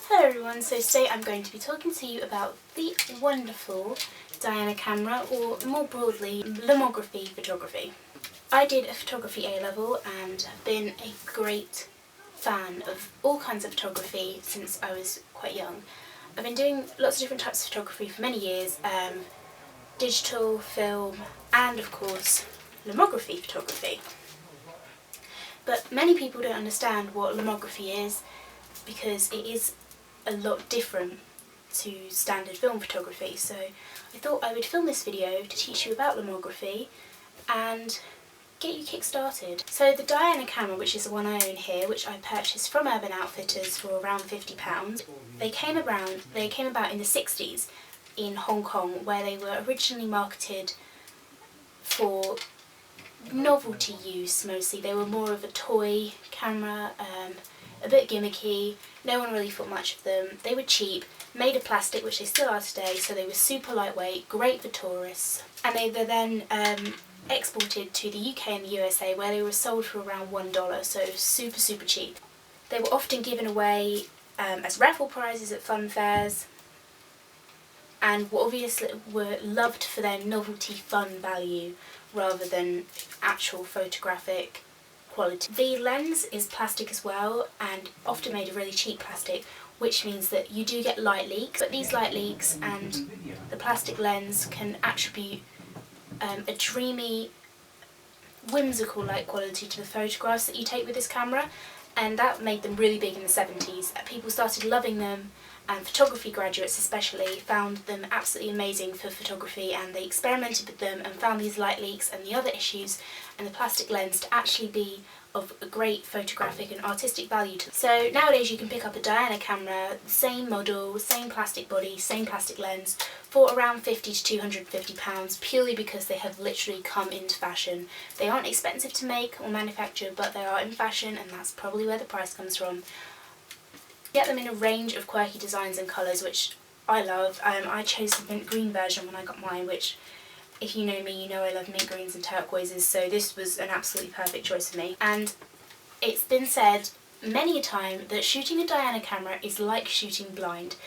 Hello everyone, so today I'm going to be talking to you about the wonderful Diana camera, or more broadly, Lomography photography. I did a photography A-level and have been a great fan of all kinds of photography since I was quite young. I've been doing lots of different types of photography for many years, digital, film, and of course lomography photography. But many people don't understand what lomography is because it is a lot different to standard film photography, so I thought I would film this video to teach you about lomography and get you kick-started. So the Diana camera, which is the one I own here, which I purchased from Urban Outfitters for around £50, they came about in the 60s in Hong Kong, where they were originally marketed for novelty use mostly. They were more of a toy camera, a bit gimmicky, no one really thought much of them. They were cheap, made of plastic, which they still are today, so they were super lightweight, great for tourists, and they were then exported to the UK and the USA, where they were sold for around $1, so super cheap. They were often given away as raffle prizes at fun fairs, and obviously were loved for their novelty fun value rather than actual photographic quality. The lens is plastic as well, and often made of really cheap plastic, which means that you do get light leaks, but these light leaks and the plastic lens can attribute a dreamy, whimsical light quality to the photographs that you take with this camera, and that made them really big in the 70s. People started loving them, and photography graduates especially found them absolutely amazing for photography, and they experimented with them and found these light leaks and the other issues and the plastic lens to actually be of a great photographic and artistic value to them. So nowadays you can pick up a Diana camera, same model, same plastic body, same plastic lens, for around £50 to £250, purely because they have literally come into fashion. They aren't expensive to make or manufacture, but they are in fashion, and that's probably where the price comes from. Get them in a range of quirky designs and colours, which I love. I chose the mint green version when I got mine, which, if you know me, you know I love mint greens and turquoises, so this was an absolutely perfect choice for me. And it's been said many a time that shooting a Diana camera is like shooting blind.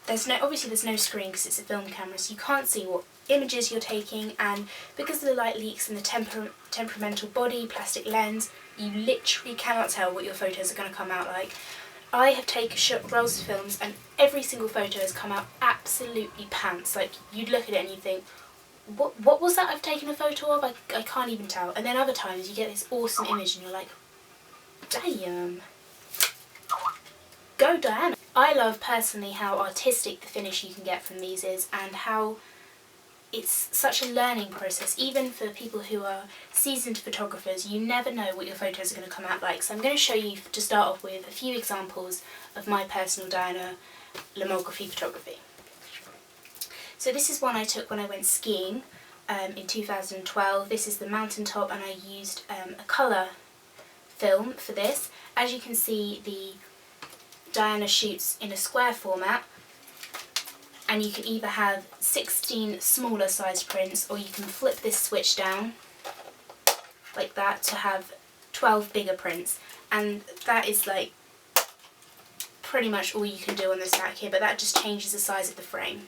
Obviously there's no screen because it's a film camera, so you can't see what images you're taking, and because of the light leaks and the temperamental body, plastic lens, you literally cannot tell what your photos are going to come out like. I have shot rolls of films, and every single photo has come out absolutely pants. Like, you'd look at it and you'd think, what was that I've taken a photo of? I can't even tell. And then other times you get this awesome image and you're like, damn. Go Diana. I love personally how artistic the finish you can get from these is, and how it's such a learning process. Even for people who are seasoned photographers, you never know what your photos are going to come out like. So I'm going to show you, to start off with, a few examples of my personal Diana lomography photography. So this is one I took when I went skiing in 2012. This is the mountaintop, and I used a colour film for this. As you can see, the Diana shoots in a square format, and you can either have 16 smaller sized prints, or you can flip this switch down like that to have 12 bigger prints, and that is like pretty much all you can do on this back here, but that just changes the size of the frame.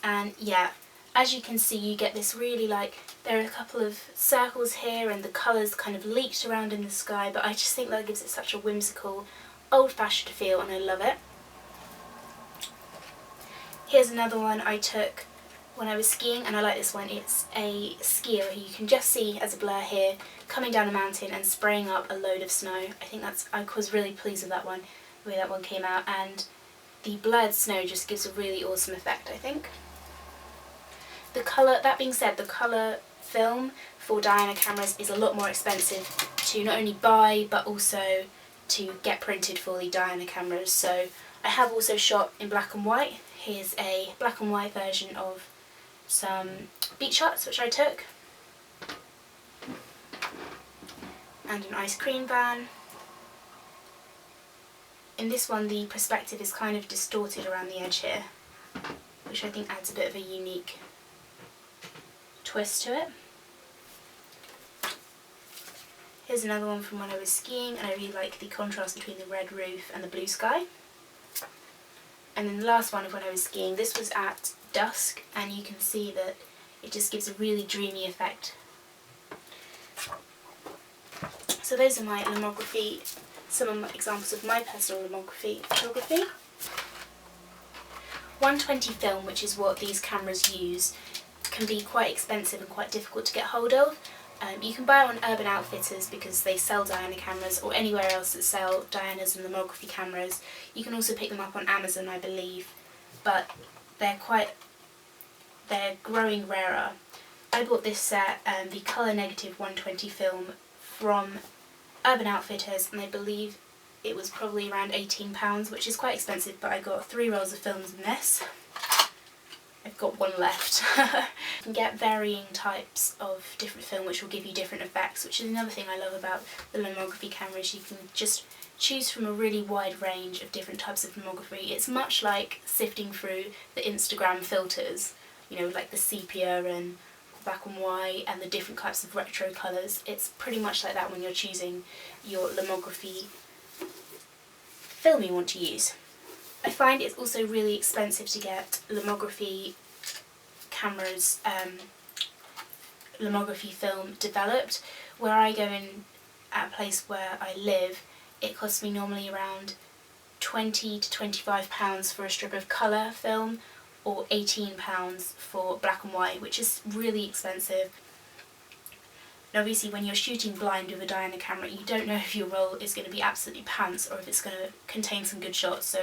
And yeah, as you can see, you get this really, like, there are a couple of circles here and the colours kind of leaked around in the sky, but I just think that gives it such a whimsical, old-fashioned feel, and I love it. Here's another one I took when I was skiing, and I like this one. It's a skier who you can just see as a blur here, coming down a mountain and spraying up a load of snow. I was really pleased with that one, the way that one came out, and the blurred snow just gives a really awesome effect, I think. That being said, the colour film for Diana cameras is a lot more expensive to not only buy, but also to get printed for the Diana cameras. So I have also shot in black and white. Here's a black and white version of some beach shots which I took, and an ice cream van. In this one the perspective is kind of distorted around the edge here, which I think adds a bit of a unique twist to it. Here's another one from when I was skiing, and I really like the contrast between the red roof and the blue sky. And then the last one of when I was skiing, this was at dusk, and you can see that it just gives a really dreamy effect. So those are my lomography, some of my examples of my personal lomography photography. 120 film, which is what these cameras use, can be quite expensive and quite difficult to get hold of. You can buy on Urban Outfitters because they sell Diana cameras, or anywhere else that sell Dianas and lomography cameras. You can also pick them up on Amazon, I believe, but they're growing rarer. I bought this set, the colour negative 120 film, from Urban Outfitters, and I believe it was probably around £18, which is quite expensive, but I got 3 rolls of films in this. I've got one left. You can get varying types of different film which will give you different effects, which is another thing I love about the lomography cameras. You can just choose from a really wide range of different types of lomography. It's much like sifting through the Instagram filters, you know, like the sepia and black and white and the different types of retro colours. It's pretty much like that when you're choosing your lomography film you want to use. I find it's also really expensive to get lomography cameras, lomography film developed. Where I go in at a place where I live, it costs me normally around £20 to £25 for a strip of colour film, or £18 for black and white, which is really expensive. And obviously when you're shooting blind with a Diana camera, you don't know if your roll is going to be absolutely pants or if it's going to contain some good shots, so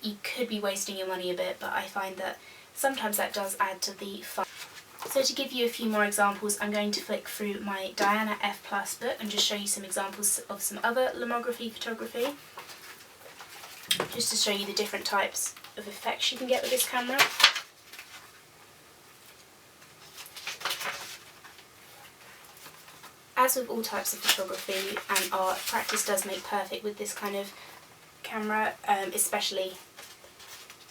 you could be wasting your money a bit, but I find that sometimes that does add to the fun. So to give you a few more examples, I'm going to flick through my Diana F Plus book and just show you some examples of some other lomography photography, just to show you the different types of effects you can get with this camera. As with all types of photography and art, practice does make perfect with this kind of camera, especially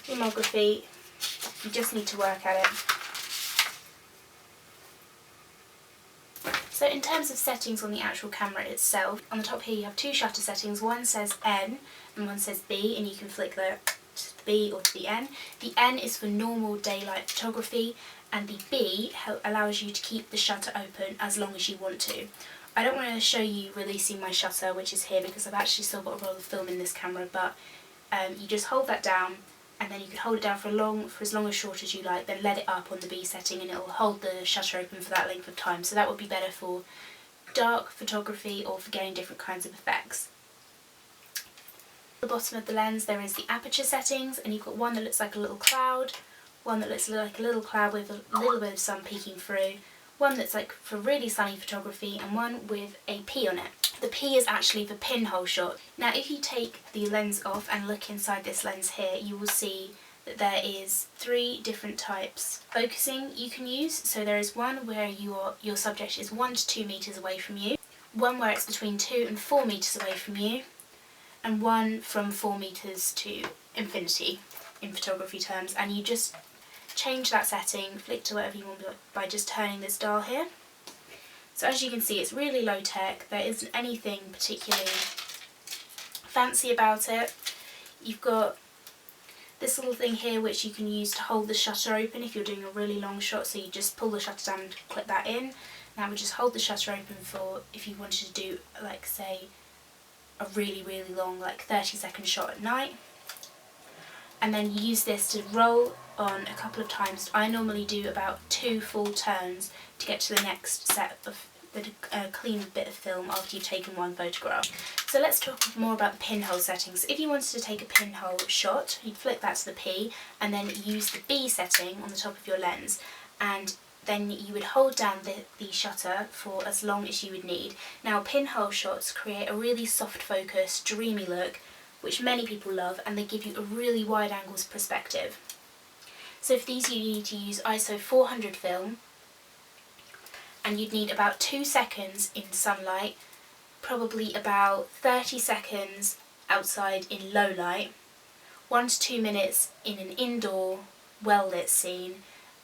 lomography. You just need to work at it. So in terms of settings on the actual camera itself, on the top here you have 2 shutter settings. One says N and one says B, and you can flick the to the B or to the N. The N is for normal daylight photography, and the B allows you to keep the shutter open as long as you want to. I don't want to show you releasing my shutter, which is here, because I've actually still got a roll of film in this camera, but you just hold that down, and then you can hold it down for as long or short as you like, then let it up on the B setting and it will hold the shutter open for that length of time. So that would be better for dark photography or for getting different kinds of effects. At the bottom of the lens there is the aperture settings, and you've got one that looks like a little cloud, one that looks like a little cloud with a little bit of sun peeking through, one that's like for really sunny photography, and one with a P on it. The P is actually for pinhole shot. Now if you take the lens off and look inside this lens here, you will see that there is 3 different types of focusing you can use. So there is one where your subject is 1 to 2 metres away from you, one where it's between 2 and 4 metres away from you, and one from 4 metres to infinity in photography terms, and you just change that setting, flick to whatever you want by just turning this dial here. So as you can see, it's really low tech, there isn't anything particularly fancy about it. You've got this little thing here which you can use to hold the shutter open if you're doing a really long shot, so you just pull the shutter down and clip that in. Now we just hold the shutter open for if you wanted to do, like, say, a really long, like 30-second shot at night. And then you use this to roll on a couple of times. I normally do about 2 full turns to get to the next set of a clean bit of film after you've taken one photograph. So let's talk more about the pinhole settings. If you wanted to take a pinhole shot, you'd flick that to the P and then use the B setting on the top of your lens, and then you would hold down the shutter for as long as you would need. Now pinhole shots create a really soft focus, dreamy look, which many people love, and they give you a really wide angles perspective. So for these you need to use ISO 400 film, and you'd need about 2 seconds in sunlight, probably about 30 seconds outside in low light, 1 to 2 minutes in an indoor well lit scene,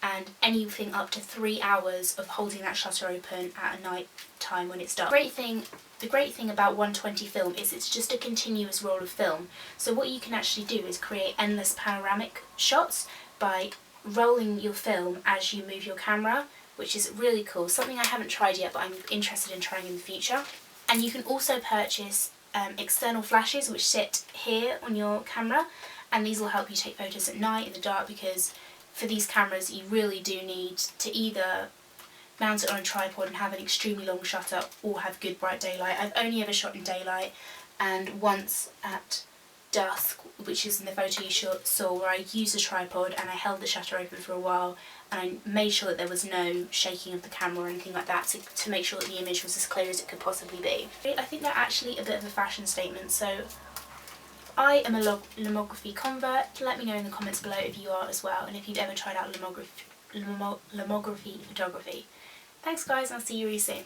and anything up to 3 hours of holding that shutter open at a night time when it's dark. The great thing about 120 film is it's just a continuous roll of film. So what you can actually do is create endless panoramic shots by rolling your film as you move your camera, which is really cool. Something I haven't tried yet, but I'm interested in trying in the future. And you can also purchase external flashes which sit here on your camera, and these will help you take photos at night in the dark, because for these cameras you really do need to either mount it on a tripod and have an extremely long shutter or have good bright daylight. I've only ever shot in daylight, and once at dusk, which is in the photo you saw, where I used a tripod and I held the shutter open for a while and I made sure that there was no shaking of the camera or anything like that to make sure that the image was as clear as it could possibly be. I think they're actually a bit of a fashion statement, so I am a Lomography convert. Let me know in the comments below if you are as well, and if you've ever tried out Lomography photography. Thanks guys, and I'll see you really soon.